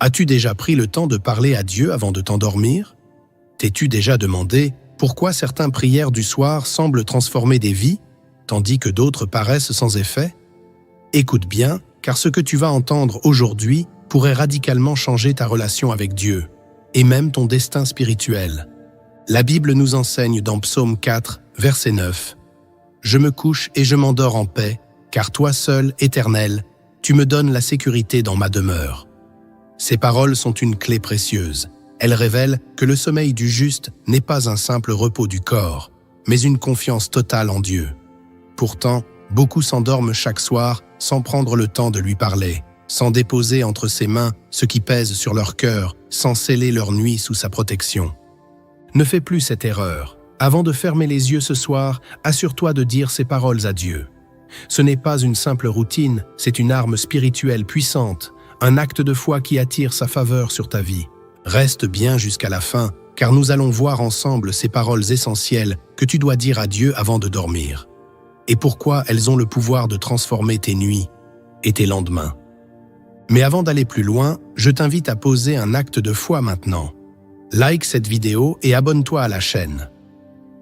As-tu déjà pris le temps de parler à Dieu avant de t'endormir? T'es-tu déjà demandé pourquoi certaines prières du soir semblent transformer des vies, tandis que d'autres paraissent sans effet? Écoute bien, car ce que tu vas entendre aujourd'hui pourrait radicalement changer ta relation avec Dieu, et même ton destin spirituel. La Bible nous enseigne dans Psaume 4, verset 9. « Je me couche et je m'endors en paix, car toi seul, Éternel, tu me donnes la sécurité dans ma demeure. » Ces paroles sont une clé précieuse. Elles révèlent que le sommeil du juste n'est pas un simple repos du corps, mais une confiance totale en Dieu. Pourtant, beaucoup s'endorment chaque soir sans prendre le temps de lui parler, sans déposer entre ses mains ce qui pèse sur leur cœur, sans sceller leur nuit sous sa protection. Ne fais plus cette erreur. Avant de fermer les yeux ce soir, assure-toi de dire ces paroles à Dieu. Ce n'est pas une simple routine, c'est une arme spirituelle puissante, un acte de foi qui attire sa faveur sur ta vie. Reste bien jusqu'à la fin, car nous allons voir ensemble ces paroles essentielles que tu dois dire à Dieu avant de dormir. Et pourquoi elles ont le pouvoir de transformer tes nuits et tes lendemains. Mais avant d'aller plus loin, je t'invite à poser un acte de foi maintenant. Like cette vidéo et abonne-toi à la chaîne.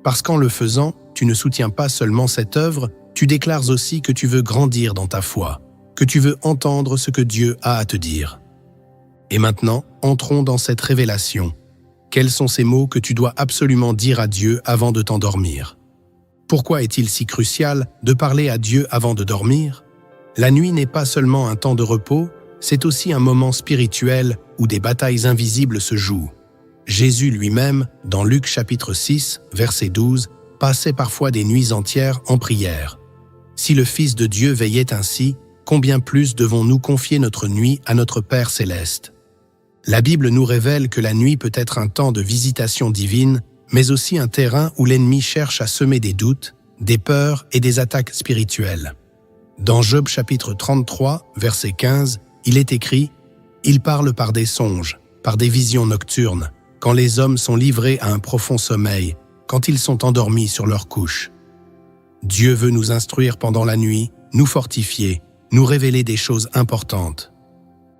Parce qu'en le faisant, tu ne soutiens pas seulement cette œuvre, tu déclares aussi que tu veux grandir dans ta foi, que tu veux entendre ce que Dieu a à te dire. Et maintenant, entrons dans cette révélation. Quels sont ces mots que tu dois absolument dire à Dieu avant de t'endormir? Pourquoi est-il si crucial de parler à Dieu avant de dormir? La nuit n'est pas seulement un temps de repos, c'est aussi un moment spirituel où des batailles invisibles se jouent. Jésus lui-même, dans Luc chapitre 6, verset 12, passait parfois des nuits entières en prière. Si le Fils de Dieu veillait ainsi, combien plus devons-nous confier notre nuit à notre Père céleste? La Bible nous révèle que la nuit peut être un temps de visitation divine, mais aussi un terrain où l'ennemi cherche à semer des doutes, des peurs et des attaques spirituelles. Dans Job chapitre 33, verset 15, il est écrit « Il parle par des songes, par des visions nocturnes, quand les hommes sont livrés à un profond sommeil, quand ils sont endormis sur leur couche. » Dieu veut nous instruire pendant la nuit, nous fortifier, nous révéler des choses importantes.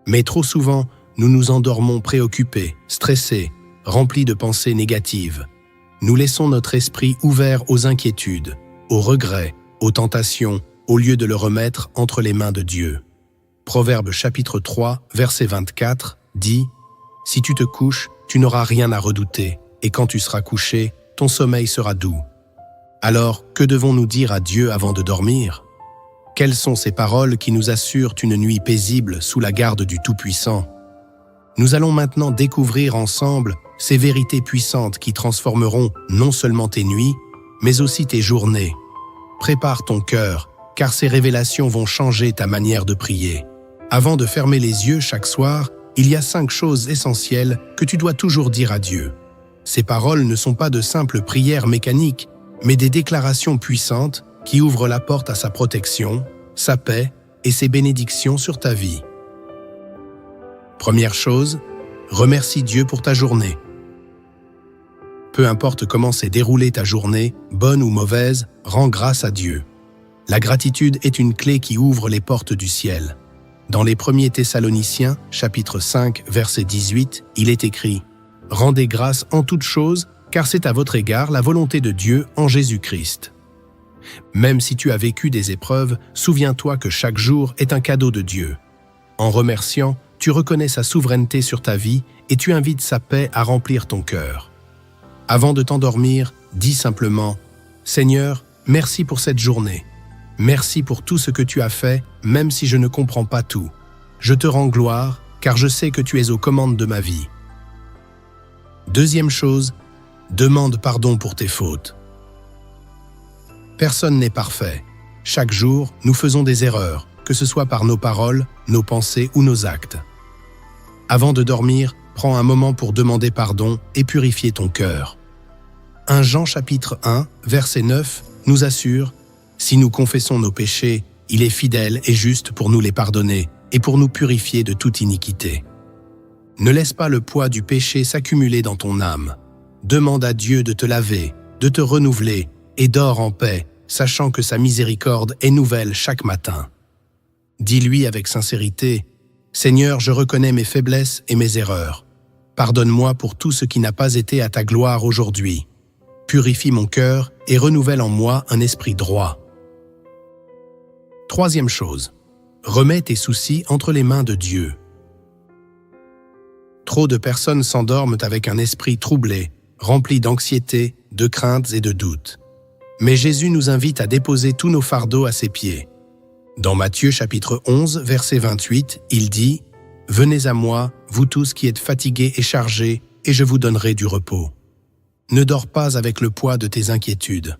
Mais trop souvent, nous nous endormons préoccupés, stressés, remplis de pensées négatives. Nous laissons notre esprit ouvert aux inquiétudes, aux regrets, aux tentations, au lieu de le remettre entre les mains de Dieu. Proverbe chapitre 3, verset 24, dit « Si tu te couches, tu n'auras rien à redouter, et quand tu seras couché, ton sommeil sera doux. » Alors, que devons-nous dire à Dieu avant de dormir? Quelles sont ces paroles qui nous assurent une nuit paisible sous la garde du Tout-Puissant? Nous allons maintenant découvrir ensemble ces vérités puissantes qui transformeront non seulement tes nuits, mais aussi tes journées. Prépare ton cœur, car ces révélations vont changer ta manière de prier. Avant de fermer les yeux chaque soir, il y a 5 choses essentielles que tu dois toujours dire à Dieu. Ces paroles ne sont pas de simples prières mécaniques, mais des déclarations puissantes qui ouvrent la porte à sa protection, sa paix et ses bénédictions sur ta vie. Première chose, remercie Dieu pour ta journée. Peu importe comment s'est déroulée ta journée, bonne ou mauvaise, rends grâce à Dieu. La gratitude est une clé qui ouvre les portes du ciel. Dans les 1er Thessaloniciens, chapitre 5, verset 18, il est écrit « Rendez grâce en toutes choses, car c'est à votre égard la volonté de Dieu en Jésus-Christ. » Même si tu as vécu des épreuves, souviens-toi que chaque jour est un cadeau de Dieu. En remerciant, tu reconnais sa souveraineté sur ta vie et tu invites sa paix à remplir ton cœur. Avant de t'endormir, dis simplement « Seigneur, merci pour cette journée. Merci pour tout ce que tu as fait, même si je ne comprends pas tout. Je te rends gloire, car je sais que tu es aux commandes de ma vie. » Deuxième chose, demande pardon pour tes fautes. Personne n'est parfait. Chaque jour, nous faisons des erreurs, que ce soit par nos paroles, nos pensées ou nos actes. Avant de dormir, prends un moment pour demander pardon et purifier ton cœur. 1 Jean chapitre 1, verset 9, nous assure « Si nous confessons nos péchés, il est fidèle et juste pour nous les pardonner et pour nous purifier de toute iniquité. » Ne laisse pas le poids du péché s'accumuler dans ton âme. Demande à Dieu de te laver, de te renouveler et dors en paix, sachant que sa miséricorde est nouvelle chaque matin. Dis-lui avec sincérité Seigneur, je reconnais mes faiblesses et mes erreurs. Pardonne-moi pour tout ce qui n'a pas été à ta gloire aujourd'hui. Purifie mon cœur et renouvelle en moi un esprit droit. Troisième chose, remets tes soucis entre les mains de Dieu. Trop de personnes s'endorment avec un esprit troublé, rempli d'anxiété, de craintes et de doutes. Mais Jésus nous invite à déposer tous nos fardeaux à ses pieds. Dans Matthieu chapitre 11, verset 28, il dit « Venez à moi, vous tous qui êtes fatigués et chargés, et je vous donnerai du repos. » Ne dors pas avec le poids de tes inquiétudes.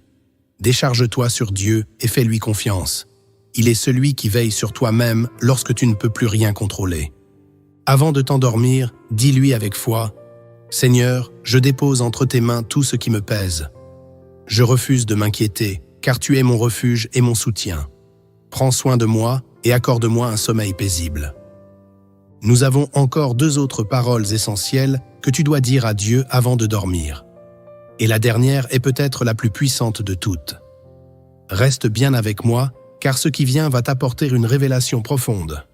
Décharge-toi sur Dieu et fais-lui confiance. Il est celui qui veille sur toi-même lorsque tu ne peux plus rien contrôler. Avant de t'endormir, dis-lui avec foi « Seigneur, je dépose entre tes mains tout ce qui me pèse. Je refuse de m'inquiéter, car tu es mon refuge et mon soutien. Prends soin de moi et accorde-moi un sommeil paisible. » Nous avons encore 2 autres paroles essentielles que tu dois dire à Dieu avant de dormir. Et la dernière est peut-être la plus puissante de toutes. Reste bien avec moi, car ce qui vient va t'apporter une révélation profonde.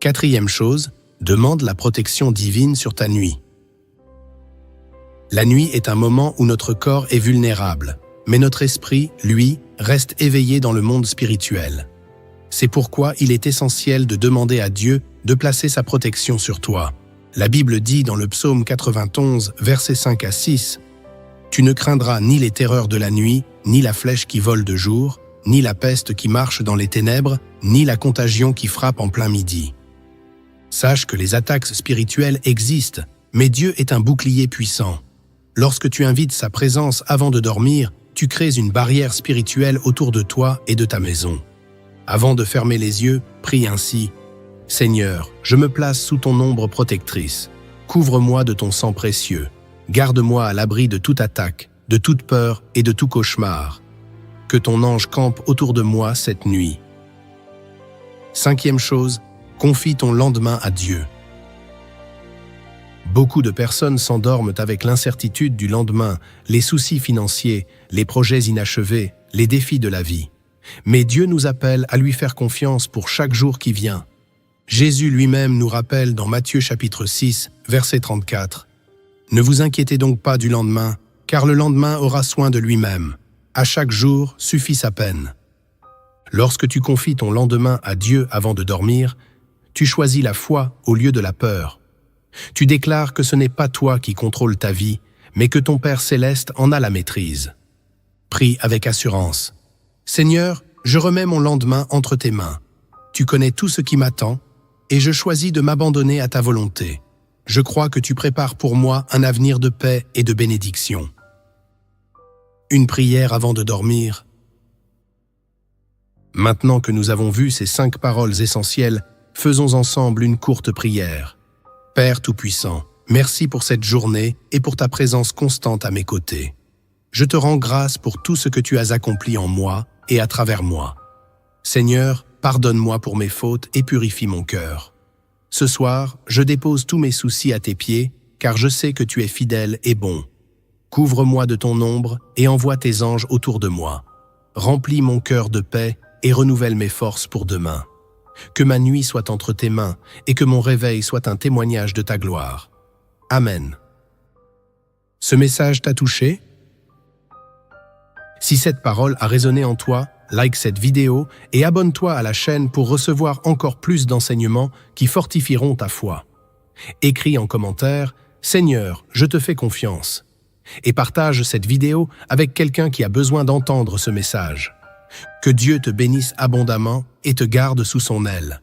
Quatrième chose, demande la protection divine sur ta nuit. La nuit est un moment où notre corps est vulnérable, mais notre esprit, lui, reste éveillé dans le monde spirituel. C'est pourquoi il est essentiel de demander à Dieu de placer sa protection sur toi. La Bible dit dans le psaume 91, versets 5 à 6, « Tu ne craindras ni les terreurs de la nuit, ni la flèche qui vole de jour, ni la peste qui marche dans les ténèbres, ni la contagion qui frappe en plein midi. » Sache que les attaques spirituelles existent, mais Dieu est un bouclier puissant. Lorsque tu invites sa présence avant de dormir, tu crées une barrière spirituelle autour de toi et de ta maison. Avant de fermer les yeux, prie ainsi « Seigneur, je me place sous ton ombre protectrice. Couvre-moi de ton sang précieux. Garde-moi à l'abri de toute attaque, de toute peur et de tout cauchemar. Que ton ange campe autour de moi cette nuit. » Cinquième chose, confie ton lendemain à Dieu. Beaucoup de personnes s'endorment avec l'incertitude du lendemain, les soucis financiers, les projets inachevés, les défis de la vie. Mais Dieu nous appelle à lui faire confiance pour chaque jour qui vient. Jésus lui-même nous rappelle dans Matthieu chapitre 6, verset 34, « Ne vous inquiétez donc pas du lendemain, car le lendemain aura soin de lui-même. À chaque jour suffit sa peine. » Lorsque tu confies ton lendemain à Dieu avant de dormir, tu choisis la foi au lieu de la peur. Tu déclares que ce n'est pas toi qui contrôles ta vie, mais que ton Père céleste en a la maîtrise. Prie avec assurance. « Seigneur, je remets mon lendemain entre tes mains. Tu connais tout ce qui m'attend, et je choisis de m'abandonner à ta volonté. Je crois que tu prépares pour moi un avenir de paix et de bénédiction. » Une prière avant de dormir. Maintenant que nous avons vu ces 5 paroles essentielles, faisons ensemble une courte prière. Père Tout-Puissant, merci pour cette journée et pour ta présence constante à mes côtés. Je te rends grâce pour tout ce que tu as accompli en moi et à travers moi. Seigneur, pardonne-moi pour mes fautes et purifie mon cœur. Ce soir, je dépose tous mes soucis à tes pieds, car je sais que tu es fidèle et bon. Couvre-moi de ton ombre et envoie tes anges autour de moi. Remplis mon cœur de paix et renouvelle mes forces pour demain. Que ma nuit soit entre tes mains et que mon réveil soit un témoignage de ta gloire. Amen. Ce message t'a touché? Si cette parole a résonné en toi, like cette vidéo et abonne-toi à la chaîne pour recevoir encore plus d'enseignements qui fortifieront ta foi. Écris en commentaire « Seigneur, je te fais confiance » et partage cette vidéo avec quelqu'un qui a besoin d'entendre ce message. Que Dieu te bénisse abondamment et te garde sous son aile.